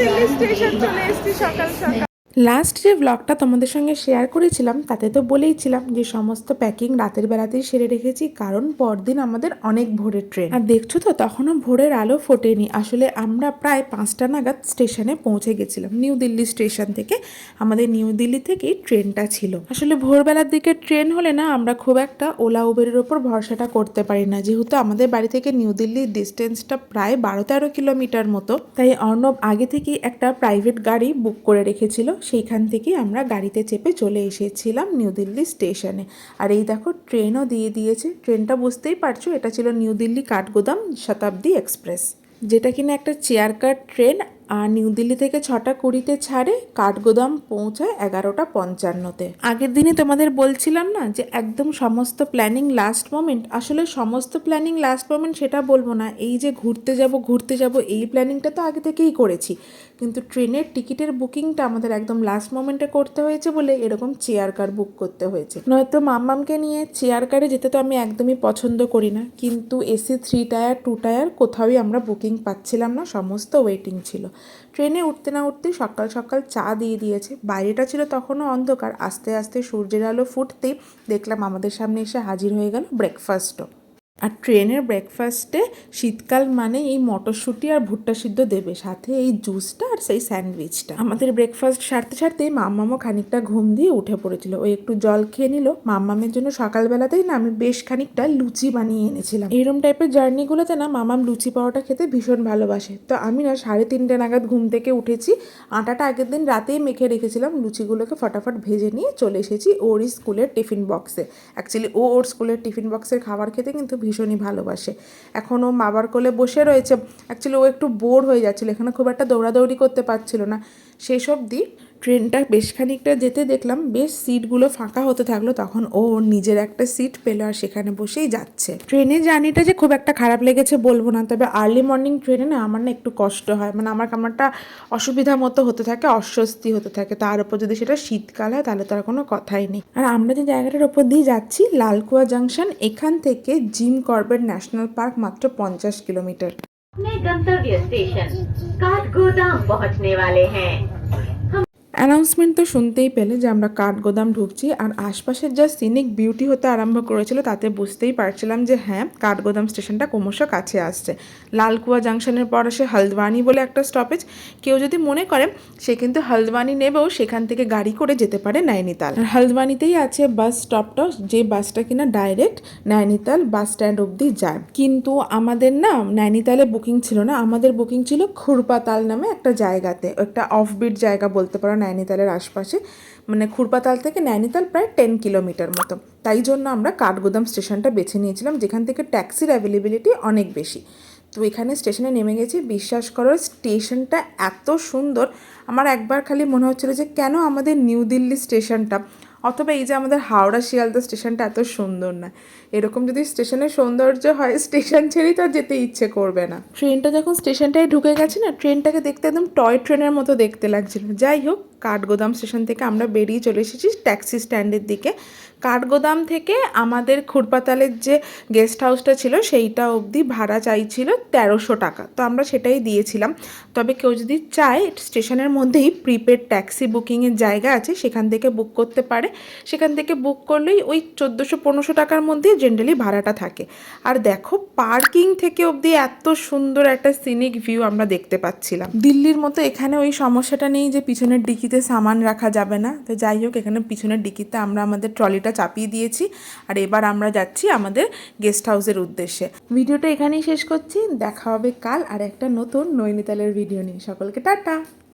Delhi station চলে এসেছি সকাল সকাল। লাস্ট যে ব্লগটা তোমাদের সঙ্গে শেয়ার করেছিলাম তাতে তো বলেইছিলাম যে সমস্ত প্যাকিং রাতের বেলাতেই সেরে রেখেছি, কারণ পরদিন আমাদের অনেক ভোরের ট্রেন। আর দেখছো তো তখনও ভোরের আলো ফোটেনি। আসলে আমরা প্রায় 5টা নাগাদ স্টেশনে পৌঁছে গেছিলাম। নিউ দিল্লি স্টেশন থেকে আমাদের নিউ দিল্লি থেকেই ট্রেনটা ছিল। আসলে ভোরবেলার দিকে ট্রেন হলে না আমরা খুব একটা ওলা উবেরের ওপর ভরসাটা করতে পারি না, যেহেতু আমাদের বাড়ি থেকে নিউ দিল্লির ডিস্টেন্সটা প্রায় 12-13 কিলোমিটার মতো। তাই অর্ণব আগে থেকেই একটা প্রাইভেট গাড়ি বুক করে রেখেছিল, সেইখান থেকেই আমরা গাড়িতে চেপে চলে এসেছিলাম নিউ দিল্লি স্টেশনে। আর এই দেখো ট্রেনও দিয়ে দিয়েছে। ট্রেনটা বুঝতেই পারছো, এটা ছিল নিউ দিল্লি কাঠগোদাম শতাব্দী এক্সপ্রেস, যেটা কিনা একটা চেয়ার কার ট্রেন। আর নিউ দিল্লি থেকে 6:20 ছাড়ে, কাঠগোদাম পৌঁছায় 11:55-তে। আগের দিনই তোমাদের বলছিলাম না যে একদম সমস্ত প্ল্যানিং লাস্ট মোমেন্ট। আসলে সমস্ত প্ল্যানিং লাস্ট মোমেন্ট সেটা বলবো না, এই যে ঘুরতে যাব এই প্ল্যানিংটা তো আগে থেকেই করেছি, কিন্তু ট্রেনের টিকিটের বুকিংটা আমাদের একদম লাস্ট মোমেন্টে করতে হয়েছে বলে এরকম চেয়ার কার বুক করতে হয়েছে। নয়তো মাম্মামকে নিয়ে চেয়ার কারে যেতে তো আমি একদমই পছন্দ করি না, কিন্তু এসি 3 টায়ার 2 টায়ার কোথাওই আমরা বুকিং পাচ্ছিলাম না, সমস্ত ওয়েটিং ছিল। ট্রেনে উঠতে না উঠতেই সকাল সকাল চা দিয়ে দিয়েছে। বাইরেটা ছিল তখনও অন্ধকার, আস্তে আস্তে সূর্যের আলো ফুটতেই দেখলাম আমাদের সামনে এসে হাজির হয়ে গেল ব্রেকফাস্টও। আর ট্রেনের ব্রেকফাস্টে শীতকাল মানে এই মটরশুঁটি আর ভুট্টা সিদ্ধ দেবে, সাথে এই জুসটা আর সেই স্যান্ডউইচটা। আমাদের ব্রেকফাস্ট সারতেই মাম্মামও খানিকটা ঘুম দিয়ে উঠে পড়েছিল। ওই একটু জল খেয়ে নিল। মাম্মামের জন্য সকালবেলাতেই না আমি বেশ খানিকটা লুচি বানিয়ে এনেছিলাম। এইরকম টাইপের জার্নিগুলোতে না মাম্মাম লুচি পাওয়াটা খেতে ভীষণ ভালোবাসে। তো আমি না 3:30 নাগাদ ঘুম থেকে উঠেছি। আটাটা আগের দিন রাতেই মেখে রেখেছিলাম, লুচিগুলোকে ফটাফট ভেজে নিয়ে চলে এসেছি ওর স্কুলের টিফিন বক্সে। অ্যাকচুয়ালি ওর স্কুলের টিফিন বক্সের খাবার খেতে কিন্তু ভীষণই ভালোবাসে। এখন ও বাবার কোলে বসে রয়েছে। অ্যাকচুয়ালি ও একটু বোর হয়ে যাচ্ছিলো, এখানে খুব একটা দৌড়াদৌড়ি করতে পারছিল না। সেই সব দিক ট্রেনটা বেশ খানিকটা যেতে দেখলাম বেশ সিটগুলো ফাঁকা হতে থাকলো, তখন ও ওর নিজের একটা সিট পেলো আর সেখানে বসেই যাচ্ছে। ট্রেনের জার্নিটা যে খুব একটা খারাপ লেগেছে বলবো না, তবে আর্লি মর্নিং ট্রেনে না আমার না একটু কষ্ট হয়, মানে আমার কামড়টা অসুবিধা মতো হতে থাকে, অস্বস্তি হতে থাকে। তার উপর যদি সেটা শীতকাল হয় তাহলে তো আর কোনো কথাই নেই। আর আমরা যে জায়গাটার ওপর দিয়ে যাচ্ছি লালকুয়া জাংশন, এখান থেকে জিম কর্বেট ন্যাশনাল পার্ক মাত্র 50 কিলোমিটার। अपने गंतव्य स्टेशन काठगोदाम पहुंचने वाले हैं। অ্যানাউন্সমেন্ট তো শুনতেই পেলে যে আমরা কাঠগোদাম ঢুকছি। আর আশপাশের যা সিনিক বিউটি হতে আরম্ভ করেছিল তাতে বুঝতেই পারছিলাম যে হ্যাঁ, কাঠগোদাম স্টেশনটা ক্রমশ কাছে আসছে। লালকুয়া জাংশনের পর আসে হলদওয়ানি বলে একটা স্টপেজ। কেউ যদি মনে করে সে কিন্তু হলদওয়ানি নেবেও সেখান থেকে গাড়ি করে যেতে পারে নৈনিতাল। আর হলদওয়ানিতেই আছে বাস স্টপটা, যে বাসটা কিনা ডাইরেক্ট নৈনিতাল বাস স্ট্যান্ড অবধি যায়। কিন্তু আমাদের না নৈনিতালে বুকিং ছিল না, আমাদের বুকিং ছিল খুরপাতাল নামে একটা জায়গাতে, একটা অফবিট জায়গা বলতে পারো নৈনিতালের আশপাশে। মানে খুরপাতাল থেকে নৈনিতাল প্রায় 10 কিলোমিটার মতো। তাই জন্য আমরা কাঠগোদাম স্টেশনটা বেছে নিয়েছিলাম, যেখান থেকে ট্যাক্সির অ্যাভেলেবিলিটি অনেক বেশি। তো এখানে স্টেশনে নেমে গেছি। বিশ্বাস করো স্টেশনটা এত সুন্দর, আমার একবার খালি মনে হচ্ছিলো যে কেন আমাদের নিউ দিল্লি স্টেশনটা অথবা এই যে আমাদের হাওড়া শিয়ালদা স্টেশনটা এত সুন্দর না। এরকম যদি স্টেশনের সৌন্দর্য হয়, স্টেশন ছেড়েই তো আর যেতে ইচ্ছে করবে না। ট্রেনটা যখন স্টেশনটায় ঢুকে গেছে না, ট্রেনটাকে দেখতে একদম টয় ট্রেনের মতো দেখতে লাগছিল। যাই হোক, কাঠগোদাম স্টেশন থেকে আমরা বেরিয়ে চলে এসেছি ট্যাক্সি স্ট্যান্ডের দিকে। কাঠগোদাম থেকে আমাদের খুরপাতালের যে গেস্ট হাউসটা ছিল সেইটা অবধি ভাড়া চাইছিল 1300 টাকা। তো আমরা সেটাই দিয়েছিলাম। তবে কেউ যদি চায় স্টেশনের মধ্যেই প্রিপেড ট্যাক্সি বুকিংয়ের জায়গা আছে, সেখান থেকে বুক করতে পারে। সেখান থেকে বুক করলেই ওই 1400-1500 টাকার মধ্যেই জেনারেলি ভাড়াটা থাকে। আর দেখো পার্কিং থেকে অবধি এত সুন্দর একটা সিনিক ভিউ আমরা দেখতে পাচ্ছিলাম। দিল্লির মতো এখানে ওই সমস্যাটা নেই যে পিছনের ডিকিতে সামান রাখা যাবে না। তো যাই হোক, এখানে পিছনের ডিকিতে আমরা আমাদের ট্রলিটা চাপিয়ে দিয়েছি। আর এবার আমরা যাচ্ছি আমাদের গেস্ট হাউসের উদ্দেশ্যে। ভিডিওটা এখানেই শেষ করছি। দেখা হবে কাল আর একটা নতুন নৈনিতালের ভিডিও নিয়ে। সকলকে টাটা।